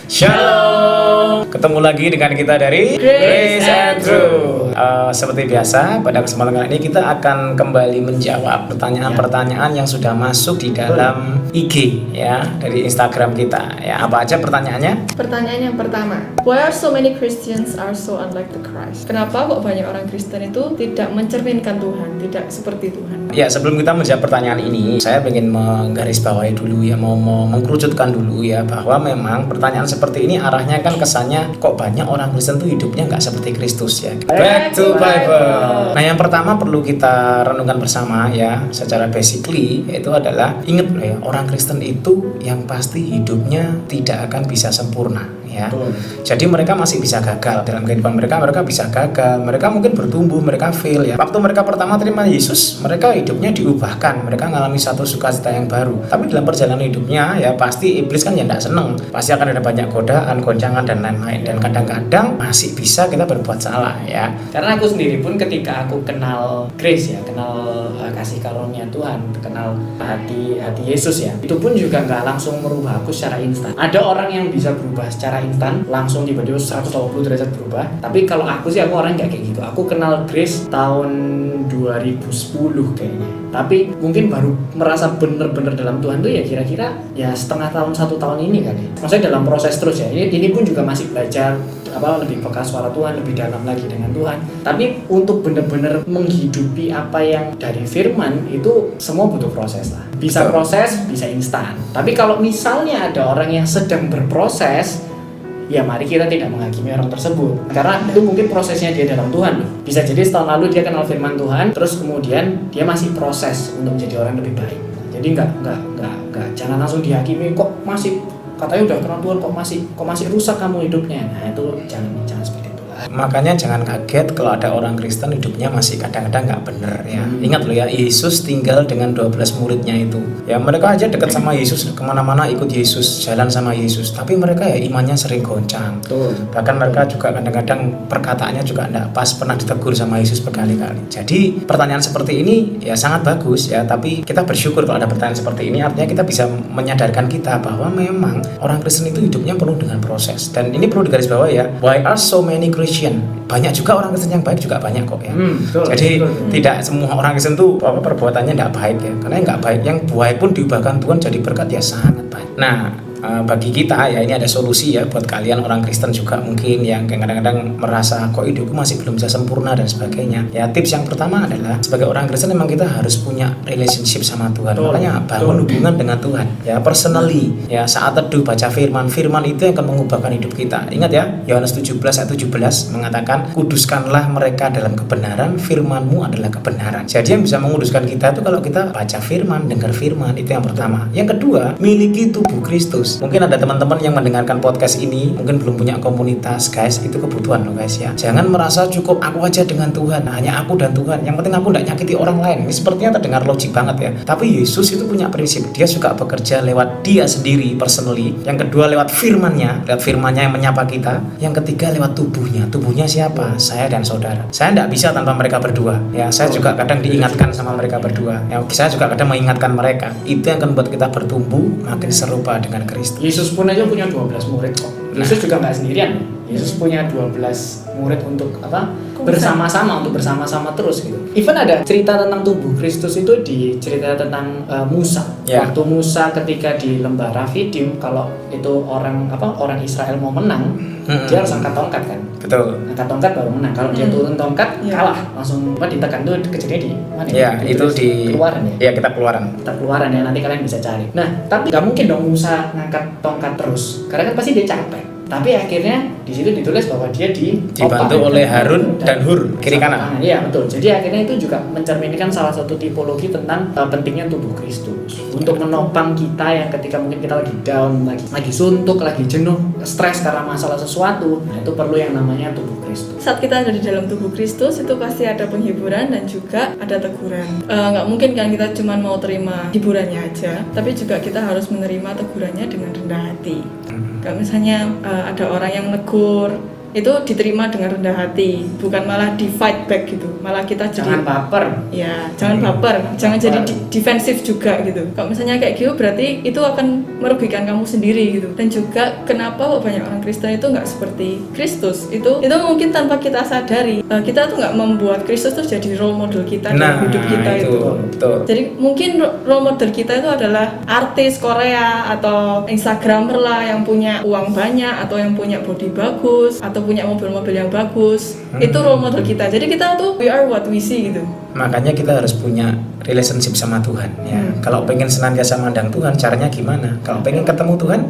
Shalom. Ketemu lagi dengan kita dari Grace and Truth. Seperti biasa, pada kesempatan kali ini kita akan kembali menjawab pertanyaan-pertanyaan yang sudah masuk di dalam IG ya, dari Instagram kita. Ya, apa aja pertanyaannya? Pertanyaan yang pertama, why are so many Christians are so unlike the Christ? Kenapa kok banyak orang Kristen itu tidak mencerminkan Tuhan, tidak seperti Tuhan? Ya, sebelum kita menjawab pertanyaan ini, saya ingin menggarisbawahi dulu ya, mau mengkerucutkan dulu ya, bahwa memang pertanyaan seperti ini arahnya kan kesannya kok banyak orang Kristen tuh hidupnya nggak seperti Kristus ya. Back to Bible. Nah, yang pertama perlu kita renungkan bersama ya, secara basically yaitu adalah ingat loh ya, orang Kristen itu yang pasti hidupnya tidak akan bisa sempurna ya. Jadi mereka masih bisa gagal dalam kehidupan mereka bisa gagal, mereka mungkin bertumbuh, mereka fail ya. Waktu mereka pertama terima Yesus, mereka hidupnya diubahkan, mereka mengalami satu sukacita yang baru. Tapi dalam perjalanan hidupnya ya pasti iblis kan ya tidak seneng, pasti akan ada banyak godaan, goncangan dan lain-lain. Dan kadang-kadang masih bisa kita berbuat salah ya. Karena aku sendiri pun ketika aku kenal Grace ya, kenal kasih karunia Tuhan, kenal hati Yesus ya, itu pun juga nggak langsung merubah aku secara instan. Ada orang yang bisa berubah secara instan, langsung tiba-tiba 180 derajat berubah. Tapi kalau aku sih, aku orang nggak kayak gitu. Aku kenal Grace tahun 2010 kayaknya. Tapi mungkin baru merasa bener-bener dalam Tuhan tuh ya kira-kira ya setengah tahun, 1 tahun ini kan ya. Maksudnya dalam proses terus ya. Ini pun juga masih belajar lebih peka suara Tuhan, lebih dalam lagi dengan Tuhan. Tapi untuk benar-benar menghidupi apa yang dari firman itu semua butuh proses lah. Bisa proses, bisa instan. Tapi kalau misalnya ada orang yang sedang berproses, ya mari kita tidak menghakimi orang tersebut, karena itu mungkin prosesnya dia dalam Tuhan loh. Bisa jadi setahun lalu dia kenal firman Tuhan, terus kemudian dia masih proses untuk menjadi orang lebih baik. Jadi nggak jangan langsung dihakimi, kok masih katanya udah kenal Tuhan kok masih rusak kamu hidupnya. Nah itu jangan seperti itu. Makanya jangan kaget kalau ada orang Kristen hidupnya masih kadang-kadang nggak bener ya. Ingat loh ya, Yesus tinggal dengan 12 muridnya itu. Ya mereka aja dekat sama Yesus, kemana-mana ikut Yesus, jalan sama Yesus. Tapi mereka ya imannya sering goncang. Bahkan mereka juga kadang-kadang perkataannya juga nggak pas, pernah ditegur sama Yesus berkali-kali. Jadi pertanyaan seperti ini ya sangat bagus ya. Tapi kita bersyukur kalau ada pertanyaan seperti ini. Artinya kita bisa menyadarkan kita bahwa memang orang Kristen itu hidupnya penuh dengan proses. Dan ini perlu digarisbawahi ya. Why are so many Christians? Banyak juga orang Kristen yang baik juga banyak kok ya. Jadi tidak semua orang Kristen tuh perbuatannya tidak baik ya. Karena yang nggak baik, yang baik pun diubahkan Tuhan jadi berkat ya sangat baik. Nah, bagi kita ya ini ada solusi ya buat kalian orang Kristen juga mungkin yang kadang-kadang merasa kok hidupku masih belum bisa sempurna dan sebagainya. Ya tips yang pertama adalah sebagai orang Kristen memang kita harus punya relationship sama Tuhan. Makanya bangun hubungan dengan Tuhan ya, personally ya, saat teduh baca firman itu yang akan mengubahkan hidup kita. Ingat ya, Yohanes 17 ayat 17 mengatakan kuduskanlah mereka dalam kebenaran, firman-Mu adalah kebenaran. Jadi yang bisa menguduskan kita itu kalau kita baca firman, dengar firman, itu yang pertama. Yang kedua, miliki tubuh Kristus. Mungkin ada teman-teman yang mendengarkan podcast ini mungkin belum punya komunitas, guys, itu kebutuhan loh guys ya. Jangan merasa cukup aku aja dengan Tuhan, hanya aku dan Tuhan, yang penting aku tidak nyakiti orang lain. Ini sepertinya terdengar logik banget ya, tapi Yesus itu punya prinsip, dia suka bekerja lewat dia sendiri personally. Yang kedua lewat firman-Nya yang menyapa kita. Yang ketiga lewat tubuhnya siapa? Saya dan saudara. Saya tidak bisa tanpa mereka berdua ya. Saya juga kadang diingatkan sama mereka berdua ya. Saya juga kadang mengingatkan mereka. Itu yang akan membuat kita bertumbuh makin serupa dengan Kristus. Yesus pun aja punya 12 murid kok. Yesus juga nggak sendirian. Yesus punya 12 murid untuk bersama-sama terus gitu. Even ada cerita tentang tubuh Kristus itu di cerita tentang Musa. Waktu Musa ketika di lembah Rafidim, kalau itu orang Israel mau menang, dia harus angkat tongkat kan. Betul. Angkat tongkat baru menang. Kalau dia turun tongkat kalah, langsung ditekan. Itu kejadian di mana ya? Itu di Keluaran ya. Ya kita Keluaran ya, nanti kalian bisa cari. Nah, tapi nggak mungkin dong Musa ngangkat tongkat terus, karena kan pasti dia capek. Tapi akhirnya di situ ditulis bahwa dia dibantu oleh Harun dan Hur kiri kanan. Iya betul. Jadi akhirnya itu juga mencerminkan salah satu tipologi tentang pentingnya tubuh Kristus untuk menopang kita yang ketika mungkin kita lagi down, lagi suntuk, lagi jenuh, stres karena masalah sesuatu. Nah itu perlu yang namanya tubuh Kristus. Saat kita ada di dalam tubuh Kristus itu pasti ada penghiburan dan juga ada teguran. Nggak mungkin kan kita cuma mau terima hiburannya aja, tapi juga kita harus menerima tegurannya dengan rendah hati. Kalau misalnya ada orang yang negur, itu diterima dengan rendah hati, bukan malah di fight back gitu. Malah kita Jangan jadi baper. ya, jangan baper, jangan jadi defensif juga gitu. Kalau misalnya kayak gitu berarti itu akan merugikan kamu sendiri gitu. Dan juga kenapa banyak orang Kristen itu nggak seperti Kristus, itu mungkin tanpa kita sadari, kita tuh nggak membuat Kristus tuh jadi role model kita dalam hidup kita itu. Betul. Jadi mungkin role model kita itu adalah artis Korea atau Instagramer lah yang punya uang banyak atau yang punya body bagus atau punya mobil-mobil yang bagus. Itu role model kita. Jadi kita tuh we are what we see gitu. Makanya kita harus punya relationship sama Tuhan ya. Kalau pengen senantiasa mandang Tuhan, caranya gimana? Kalau pengen ketemu Tuhan,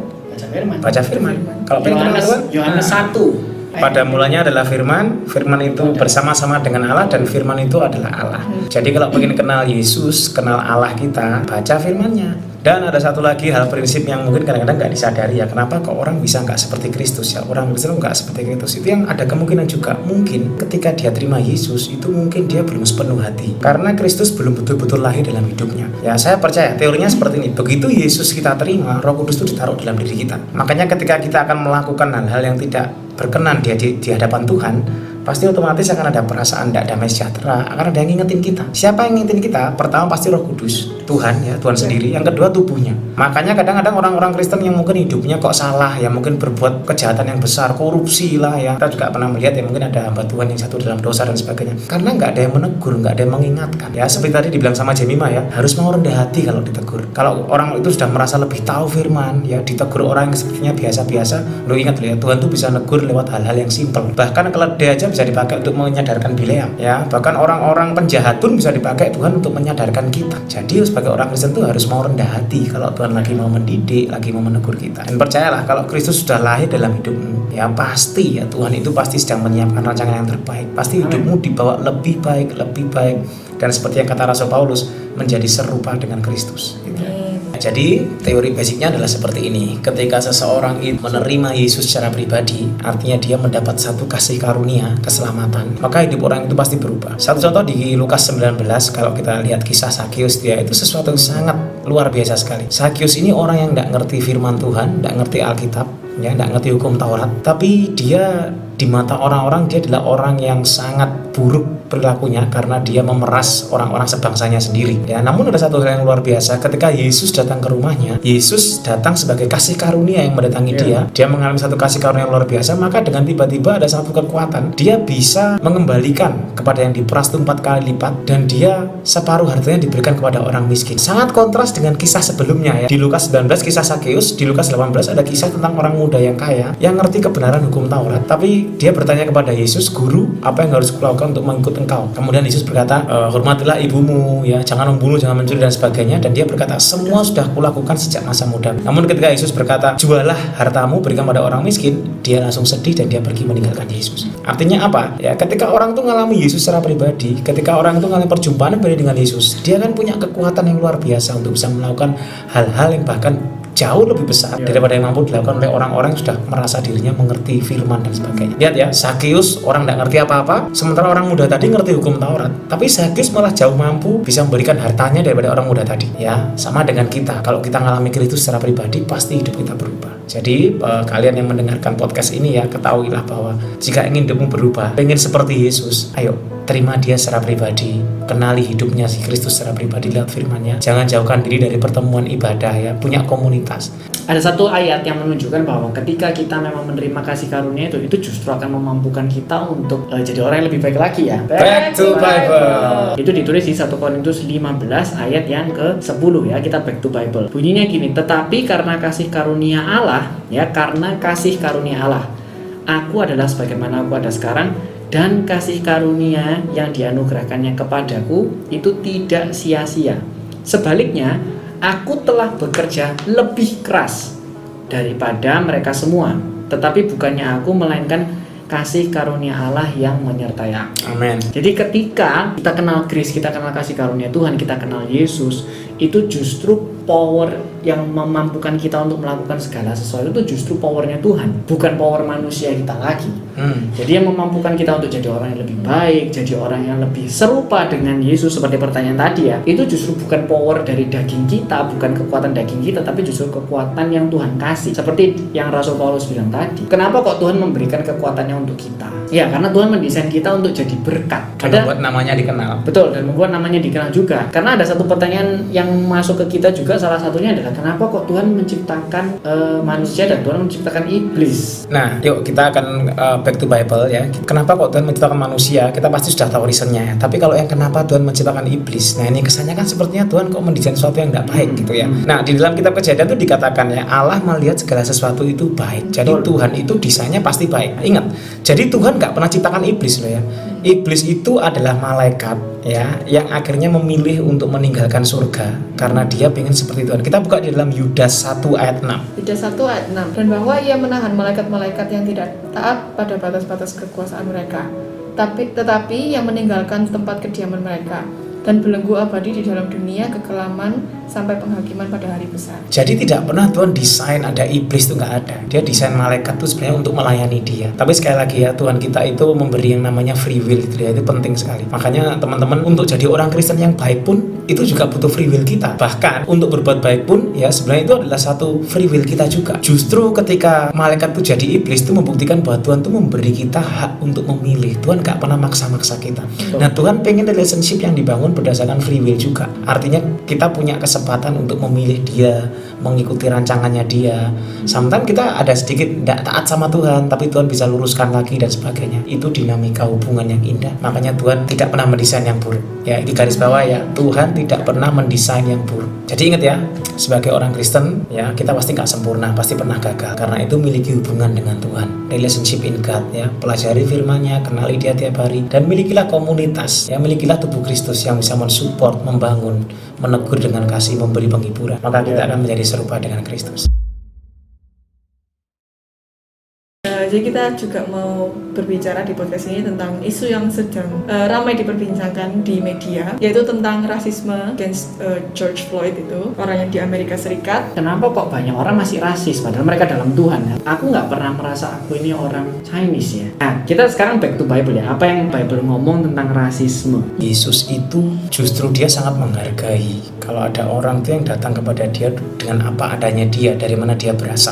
baca firman. Kalau pengen kenal Tuhan, Yohanes 1. pada mulanya adalah firman, firman itu bersama-sama dengan Allah dan firman itu adalah Allah. Jadi kalau pengen kenal Yesus, kenal Allah kita, baca firman-Nya. Dan ada satu lagi hal prinsip yang mungkin kadang-kadang nggak disadari ya. Kenapa kok orang bisa nggak seperti Kristus ya? Orang Kristen nggak seperti Kristus. Itu yang ada kemungkinan juga. Mungkin ketika dia terima Yesus, itu mungkin dia belum sepenuh hati. Karena Kristus belum betul-betul lahir dalam hidupnya. Ya saya percaya teorinya seperti ini. Begitu Yesus kita terima, Roh Kudus itu ditaruh dalam diri kita. Makanya ketika kita akan melakukan hal-hal yang tidak berkenan di hadapan Tuhan, pasti otomatis akan ada perasaan tidak damai sejahtera, akan ada yang ngingetin kita. Siapa yang ngingetin kita? Pertama pasti Roh Kudus, Tuhan ya, Tuhan sendiri. Yang kedua tubuhnya. Makanya kadang-kadang orang-orang Kristen yang mungkin hidupnya kok salah ya, mungkin berbuat kejahatan yang besar, korupsi lah ya. Kita juga pernah melihat ya, mungkin ada hamba Tuhan yang jatuh dalam dosa dan sebagainya. Karena nggak ada yang menegur, nggak ada yang mengingatkan. Ya seperti tadi dibilang sama Jemima ya, harus mau rendah hati kalau ditegur. Kalau orang itu sudah merasa lebih tahu firman, ya ditegur orang yang sepertinya biasa-biasa. Lo ingat ya, Tuhan tuh bisa negur lewat hal-hal yang simpel. Bahkan keledai aja bisa dipakai untuk menyadarkan Bileam ya. Bahkan orang-orang penjahat pun bisa dipakai Tuhan untuk menyadarkan kita. Jadi sebagai orang Kristen tuh harus mau rendah hati kalau Tuhan lagi mau mendidik, lagi mau menegur kita. Dan percayalah kalau Kristus sudah lahir dalam hidupmu, ya pasti ya Tuhan itu pasti sedang menyiapkan rancangan yang terbaik. Pasti hidupmu dibawa lebih baik. Dan seperti yang kata Rasul Paulus, menjadi serupa dengan Kristus gitu. Jadi teori basicnya adalah seperti ini. Ketika seseorang itu menerima Yesus secara pribadi, artinya dia mendapat satu kasih karunia, keselamatan, maka hidup orang itu pasti berubah. Satu contoh di Lukas 19, kalau kita lihat kisah Sakius, dia itu sesuatu yang sangat luar biasa sekali. Sakius ini orang yang tidak ngerti firman Tuhan, tidak ngerti Alkitab, ya, tidak ngerti hukum Taurat, tapi dia di mata orang-orang dia adalah orang yang sangat buruk perilakunya karena dia memeras orang-orang sebangsanya sendiri. Ya, namun ada satu hal yang luar biasa, ketika Yesus datang ke rumahnya, Yesus datang sebagai kasih karunia yang mendatangi dia. Dia mengalami satu kasih karunia yang luar biasa, maka dengan tiba-tiba ada satu kekuatan, dia bisa mengembalikan kepada yang diperas itu 4 kali lipat, dan dia separuh hartanya diberikan kepada orang miskin. Sangat kontras dengan kisah sebelumnya ya. Di Lukas 19 kisah Sakeus, di Lukas 18 ada kisah tentang orang muda yang kaya yang ngerti kebenaran hukum Taurat, tapi dia bertanya kepada Yesus, "Guru, apa yang harus kulakukan untuk mengikut engkau?" Kemudian Yesus berkata, "Hormatilah ibumu, ya, jangan membunuh, jangan mencuri dan sebagainya." Dan dia berkata, "Semua sudah kulakukan sejak masa muda." Namun ketika Yesus berkata, "Jualah hartamu, berikan pada orang miskin," dia langsung sedih dan dia pergi meninggalkan Yesus. Artinya apa? Ya, ketika orang itu mengalami Yesus secara pribadi, ketika orang itu mengalami perjumpaan pribadi dengan Yesus, dia kan punya kekuatan yang luar biasa untuk bisa melakukan hal-hal yang bahkan jauh lebih besar daripada yang mampu dilakukan oleh orang-orang yang sudah merasa dirinya mengerti firman dan sebagainya. Lihat ya, Sakeus orang tidak ngerti apa-apa, sementara orang muda tadi ngerti hukum Taurat. Tapi Sakeus malah jauh mampu bisa memberikan hartanya daripada orang muda tadi. Ya, sama dengan kita. Kalau kita mengalami Kristus secara pribadi, pasti hidup kita berubah. Jadi kalian yang mendengarkan podcast ini ya, ketahuilah bahwa jika ingin hidupmu berubah, pengen seperti Yesus, ayo terima dia secara pribadi, kenali hidupnya si Kristus secara pribadi lewat firman-Nya. Jangan jauhkan diri dari pertemuan ibadah ya, punya komunitas. Ada satu ayat yang menunjukkan bahwa ketika kita memang menerima kasih karunia itu justru akan memampukan kita untuk jadi orang yang lebih baik lagi ya. Back to Bible. Itu ditulis di 1 Korintus 15 ayat yang ke-10 ya. Kita back to Bible. Bunyinya gini, "Tetapi karena kasih karunia Allah, ya, karena kasih karunia Allah, aku adalah sebagaimana aku ada sekarang, dan kasih karunia yang dianugerahkannya kepadaku itu tidak sia-sia. Sebaliknya, aku telah bekerja lebih keras daripada mereka semua, tetapi bukannya aku, melainkan kasih karunia Allah yang menyertai aku." Amin. Jadi ketika kita kenal Kristus, kita kenal kasih karunia Tuhan, kita kenal Yesus, itu justru power yang memampukan kita untuk melakukan segala sesuatu itu justru powernya Tuhan, bukan power manusia kita lagi. Jadi yang memampukan kita untuk jadi orang yang lebih baik, jadi orang yang lebih serupa dengan Yesus seperti pertanyaan tadi ya, itu justru bukan power dari daging kita, bukan kekuatan daging kita, tapi justru kekuatan yang Tuhan kasih. Seperti yang Rasul Paulus bilang tadi, kenapa kok Tuhan memberikan kekuatannya untuk kita? Ya karena Tuhan mendesain kita untuk jadi berkat. Dan membuat namanya dikenal. Betul, dan membuat namanya dikenal juga. Karena ada satu pertanyaan yang masuk ke kita juga, salah satunya adalah kenapa kok Tuhan menciptakan manusia dan Tuhan menciptakan iblis? Nah, yuk kita akan back to Bible ya. Kenapa kok Tuhan menciptakan manusia? Kita pasti sudah tahu reasonnya ya. Tapi kalau yang kenapa Tuhan menciptakan iblis? Nah ini kesannya kan sepertinya Tuhan kok mendesain sesuatu yang tidak baik gitu ya. Nah di dalam kitab Kejadian itu dikatakan ya, Allah melihat segala sesuatu itu baik. Jadi Tuhan itu desainnya pasti baik. Ingat, jadi Tuhan nggak pernah ciptakan iblis loh ya. Iblis itu adalah malaikat ya, yang akhirnya memilih untuk meninggalkan surga karena dia pengen seperti Tuhan. Kita buka di dalam Yudas 1 ayat 6. Yudas 1 ayat 6. Dan bahwa ia menahan malaikat-malaikat yang tidak taat pada batas-batas kekuasaan mereka, tetapi yang meninggalkan tempat kediaman mereka dan belenggu abadi di dalam dunia kekelaman sampai penghakiman pada hari besar. Jadi tidak pernah Tuhan desain ada iblis, itu nggak ada. Dia desain malaikat itu sebenarnya untuk melayani dia. Tapi sekali lagi ya, Tuhan kita itu memberi yang namanya free will gitu ya, itu penting sekali. Makanya teman-teman, untuk jadi orang Kristen yang baik pun itu juga butuh free will kita. Bahkan untuk berbuat baik pun ya sebenarnya itu adalah satu free will kita juga. Justru ketika malaikat itu jadi iblis, itu membuktikan bahwa Tuhan itu memberi kita hak untuk memilih. Tuhan nggak pernah maksa-maksa kita. Nah Tuhan pengen relationship yang dibangun berdasarkan free will juga. Artinya kita punya kesempatan untuk memilih dia, mengikuti rancangannya dia. Sometimes kita ada sedikit tidak taat sama Tuhan, tapi Tuhan bisa luruskan lagi dan sebagainya. Itu dinamika hubungan yang indah. Makanya Tuhan tidak pernah mendesain yang buruk. Ya, di garis bawah ya, Tuhan tidak pernah mendesain yang buruk. Jadi ingat ya, sebagai orang Kristen ya, kita pasti nggak sempurna, pasti pernah gagal. Karena itu miliki hubungan dengan Tuhan, relationship in God ya. Pelajari firman-Nya, kenali Dia tiap hari, dan milikilah komunitas ya, milikilah tubuh Kristus yang bisa mensupport, membangun, menegur dengan kasih, memberi penghiburan. Maka kita akan menjadi serupa dengan Kristus. Jadi kita juga mau berbicara di podcast ini tentang isu yang sedang ramai diperbincangkan di media, yaitu tentang rasisme against George Floyd, itu orang yang di Amerika Serikat. Kenapa kok banyak orang masih rasis padahal mereka dalam Tuhan ya? Aku nggak pernah merasa aku ini orang Chinese ya. Nah, kita sekarang back to Bible ya. Apa yang Bible ngomong tentang rasisme? Yesus itu justru dia sangat menghargai kalau ada orang tuh yang datang kepada dia dengan apa adanya dia, dari mana dia berasal.